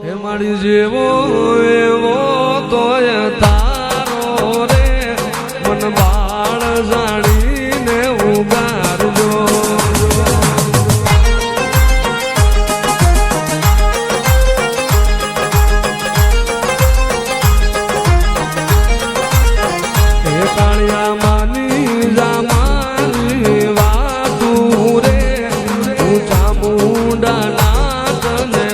હે મારી જેવો એવો તોય તારો રે મન બાળ જાણીને ઉગારજો હે કાળિયા માની જામાની વાતુ રે હું ચામુંડા નાચને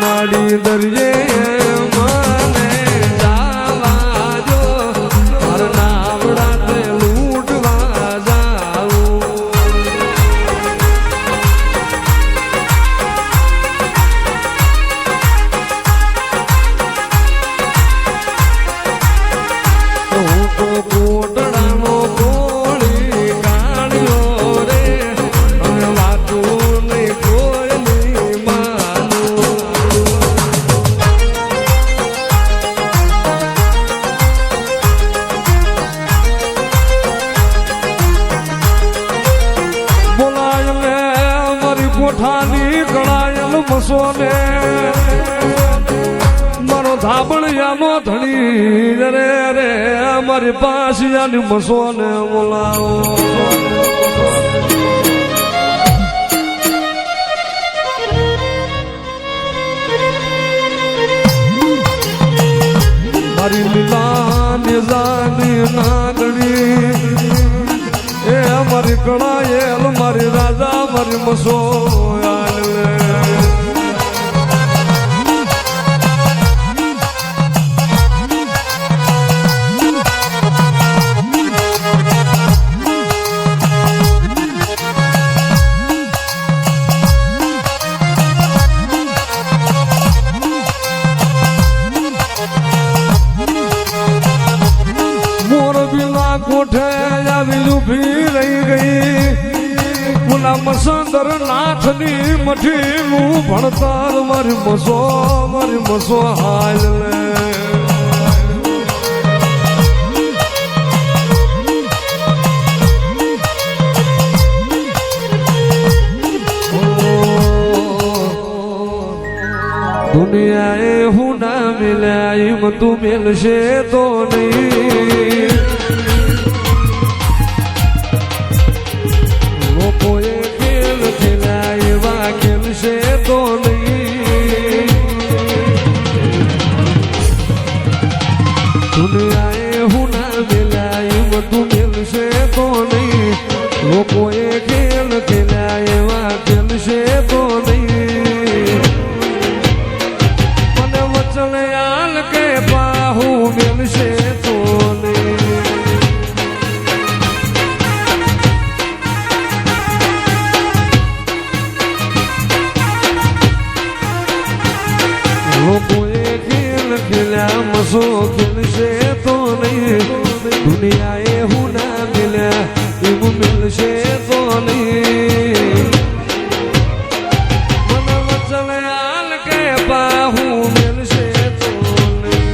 માડી દરિયે મને જાવા જો માર નાવડા તે લૂંટવા જાઉં હું તો કોટડાનો કોળી કાઢ્યો રે અને વાતું નહીં કોઈ નહીં માનું કોઠાની કળાયલ મસોને મારો ધાબળિયાનો ધણી રે રે મારી પાસિયાની મસોને બોલાવો મારી લીલાની જાની નાગણી એ મારી કળાયેલ મારી રાજા મારી મસો કોઠે આવી ઊભી રહી ગઈ પુલા મસંદર નાથની મઠીનું ભણતર મારી મસો હાલ લે દુનિયાએ હું ના મિલ્યા એમ તું મિલશે તો નહીં લોકોએ ખેલ ખેલ્યા એવા ખેલશે તો નહીં દુનિયાએ હું ના મિલ્યા એમ તું મિલશે તો નહીં લોકોએ ખેલ ખેલ્યા એવા ખેલશે તો નહીં મને વચન યાલ કે બાહુ મિલશે તો નહીં લોકોએ ખેલ ખેલ્યા મસો ખેલશે તો નહીં દુનિયાએ હું ના મિલ્યા એવું મિલશે તો નહીં મને વચન હાલ કે બાહુ મિલશે તો નહીં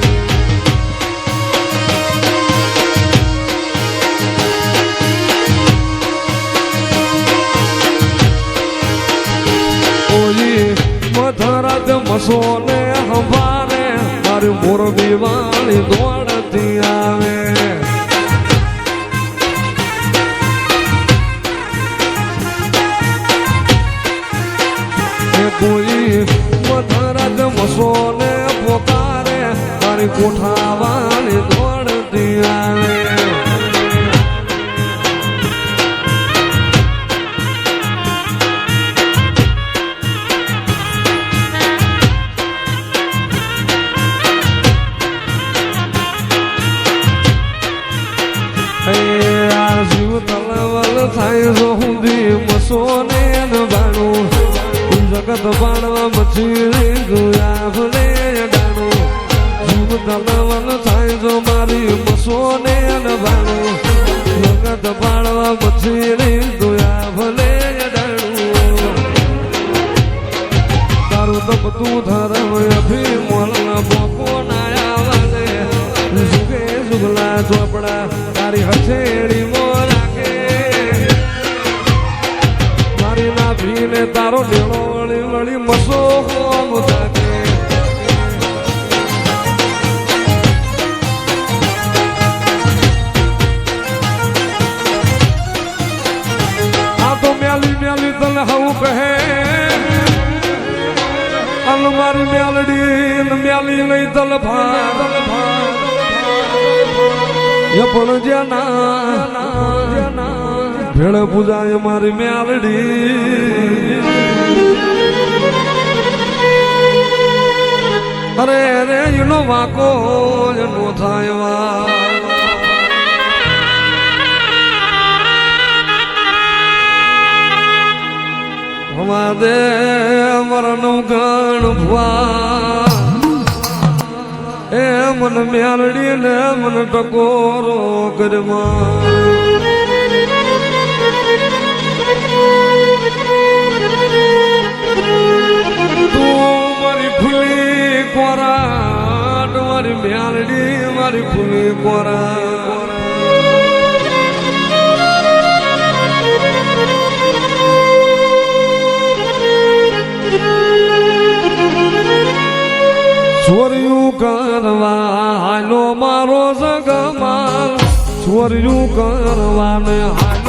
કોઈ મધરાજ મસો ને હંભારે મારી મોરબી વાળી દોડતી આવે કોઈ મધરાજ મસો ને પોકારે મારી કોઠા વાળી દોડતી આવે જીવ તલવલ થાય જો હુંદી મસો ને બાણું જગત બાણવા મચીરી જોયા ભલે ગાણું જીવ તલવલ થાય જો મારી મસો ને બાણું જગત બાણવા મચીરી જોયા ભલે ગાણું તારું તપ તું ધરમ અભી મોલ બોકો નાયા વાલે દુગલા ચોપડા તારી હથેળી મોર રાખે મારી નાભીને તારો ડેળો વળી વળી મસો હોમ થાકે આ તો મેલી મેલી તને હવું કહે મારી મેલડી મેલી લઈ તલ ભાગ પણ જ્યાં ભેળ પૂજાય મારી મેલડી અરે રે એનો વાકો નો થાય વા દે મરનું ગણ ભવા એ મન મેલડી ને મન ટકોરો કરવા તું મારી ફૂલી કોરા મારી મેલડી મારી ફૂલી કોરા ચોર્યું કરવા હાલો મારો જગમાલ ચોર્યું કરવાને હાલ